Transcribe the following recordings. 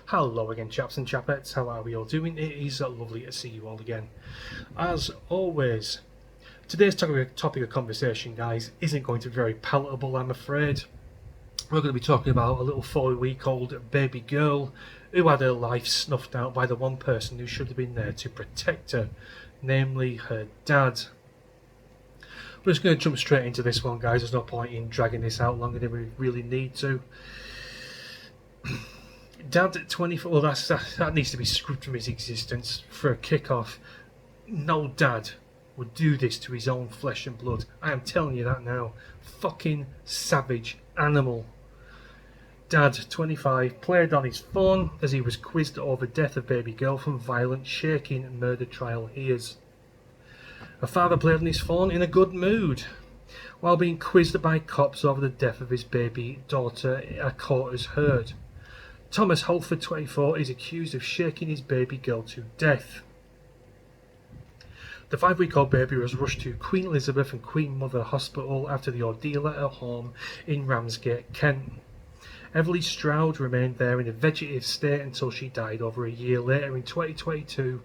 Hello again, chaps and chapettes, how are we all doing? It is lovely to see you all again. As always, today's topic of conversation, guys, isn't going to be very palatable, I'm afraid. We're going to be talking about a little 4-week-old baby girl who had her life snuffed out by the one person who should have been there to protect her, namely her dad. We're just going to jump straight into this one, guys. There's no point in dragging this out longer than we really need to. Dad at 24, well, that needs to be scrubbed from his existence for a kick-off. No dad would do this to his own flesh and blood. I am telling you that now. Fucking savage animal. Dad, 25, played on his phone as he was quizzed over death of baby girl from violent, shaking murder trial hears. A father played on his phone in a good mood while being quizzed by cops over the death of his baby daughter, a court has heard. Thomas Holford, 24, is accused of shaking his baby girl to death. The 5-week-old baby was rushed to Queen Elizabeth and Queen Mother Hospital after the ordeal at her home in Ramsgate, Kent. Everly Stroud remained there in a vegetative state until she died over a year later in 2022,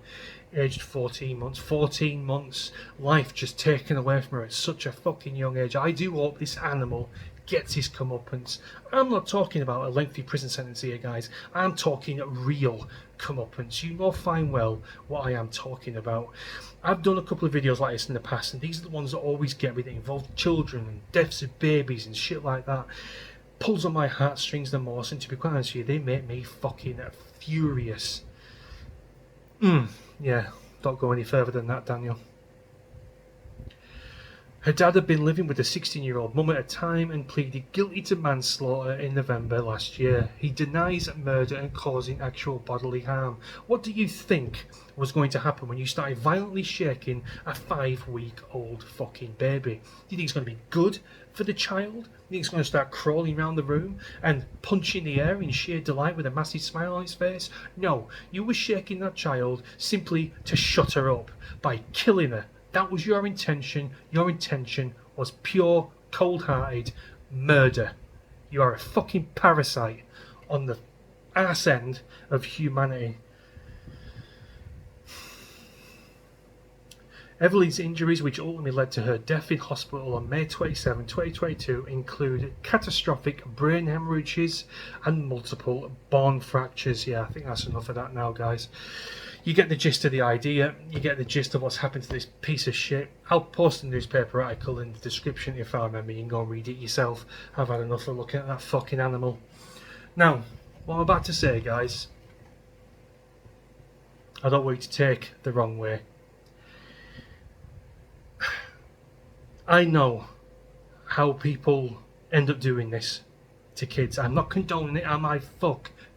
aged 14 months. 14 months, life just taken away from her at such a fucking young age. I do hope this animal gets his comeuppance. I'm not talking about a lengthy prison sentence here, guys. I'm talking real comeuppance. You know fine well what I am talking about. I've done a couple of videos like this in the past, and these are the ones that always get me, that involve children and deaths of babies and shit like that. Pulls on my heartstrings the most, and to be quite honest with you, they make me fucking furious. Yeah, don't go any further than that, Daniel. Her dad had been living with a 16-year-old mum at the time and pleaded guilty to manslaughter in November last year. He denies murder and causing actual bodily harm. What do you think was going to happen when you started violently shaking a 5-week-old fucking baby? Do you think it's going to be good for the child? Do you think it's going to start crawling around the room and punching the air in sheer delight with a massive smile on his face? No, you were shaking that child simply to shut her up by killing her. That was your intention. Your intention was pure, cold-hearted murder. You are a fucking parasite on the arse end of humanity. Evelyn's injuries, which ultimately led to her death in hospital on May 27, 2022, include catastrophic brain hemorrhages and multiple bone fractures. Yeah, I think that's enough of that now, guys. You get the gist of the idea. You get the gist of what's happened to this piece of shit. I'll post a newspaper article in the description if I remember. You can go and read it yourself. I've had enough of looking at that fucking animal. Now, what I'm about to say, guys, I don't want you to take the wrong way. I know how people end up doing this to kids. I'm not condoning it. Am I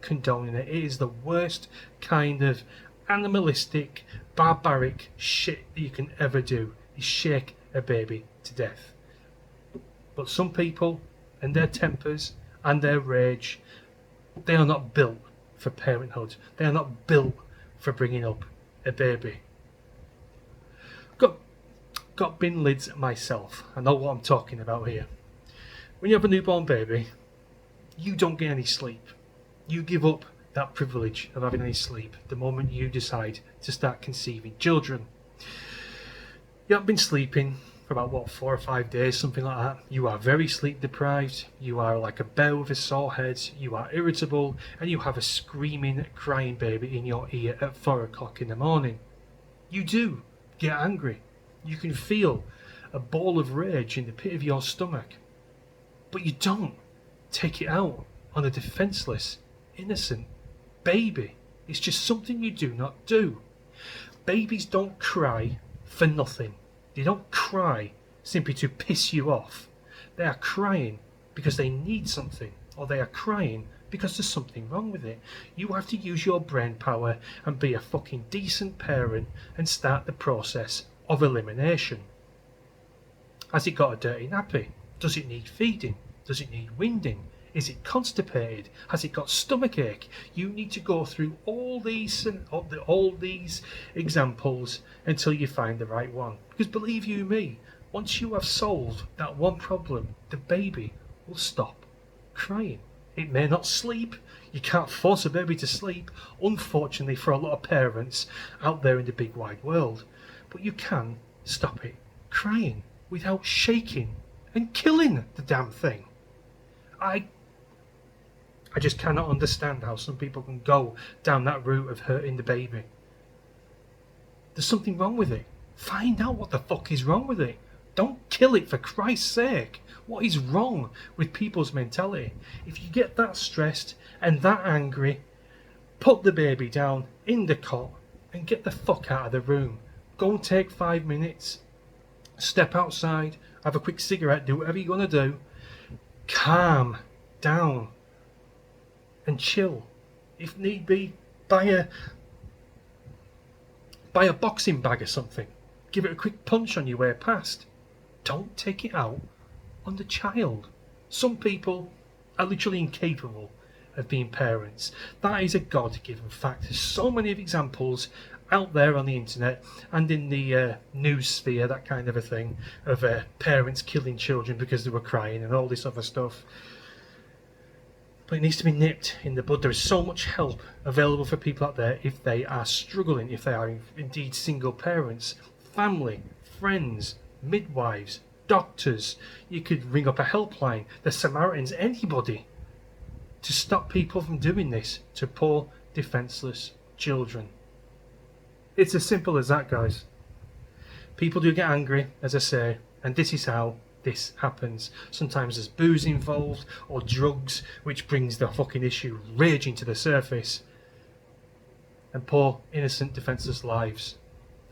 condoning it? It is the worst kind of animalistic, barbaric shit that you can ever do, is shake a baby to death. But some people and their tempers and their rage, they are not built for parenthood. They are not built for bringing up a baby. Got bin lids myself. I know what I'm talking about here. When you have a newborn baby, you don't get any sleep. You give up that privilege of having any sleep the moment you decide to start conceiving children. You haven't been sleeping for about 4 or 5 days, something like that. You are very sleep deprived. You are like a bear with a sore head. You are irritable, and you have a screaming, crying baby in your ear at 4 o'clock in the morning. You do get angry. You can feel a ball of rage in the pit of your stomach, but you don't take it out on a defenseless, innocent baby. It's just something you do not do. Babies don't cry for nothing. They don't cry simply to piss you off. They are crying because they need something, or they are crying because there's something wrong with it. You have to use your brain power and be a fucking decent parent and start the process of elimination. Has it got a dirty nappy? Does it need feeding? Does it need winding? Is it constipated? Has it got stomach ache? You need to go through all these examples until you find the right one. Because believe you me, once you have solved that one problem, the baby will stop crying. It may not sleep. You can't force a baby to sleep, unfortunately for a lot of parents out there in the big wide world. But you can stop it crying without shaking and killing the damn thing. I just cannot understand how some people can go down that route of hurting the baby. There's something wrong with it. Find out what the fuck is wrong with it. Don't kill it, for Christ's sake. What is wrong with people's mentality? If you get that stressed and that angry, put the baby down in the cot and get the fuck out of the room. Go and take 5 minutes. Step outside, have a quick cigarette, do whatever you're going to do. Calm down and chill. If need be, buy a boxing bag or something. Give it a quick punch on your way past. Don't take it out on the child. Some people are literally incapable of being parents. That is a God-given fact. There's so many examples out there on the internet and in the news sphere, that kind of a thing, of parents killing children because they were crying and all this other stuff. But it needs to be nipped in the bud. There is so much help available for people out there if they are struggling, if they are indeed single parents, family, friends, midwives, doctors. You could ring up a helpline, the Samaritans, anybody, to stop people from doing this to poor, defenceless children. It's as simple as that, guys. People do get angry, as I say, and this is how this happens. Sometimes there's booze involved or drugs, which brings the fucking issue raging to the surface, and poor innocent defenceless lives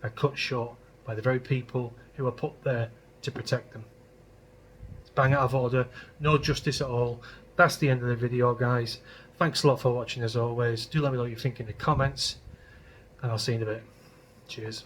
are cut short by the very people who are put there to protect them. It's bang out of order, no justice at all. That's the end of the video, guys. Thanks a lot for watching as always. Do let me know what you think in the comments, and I'll see you in a bit. Cheers.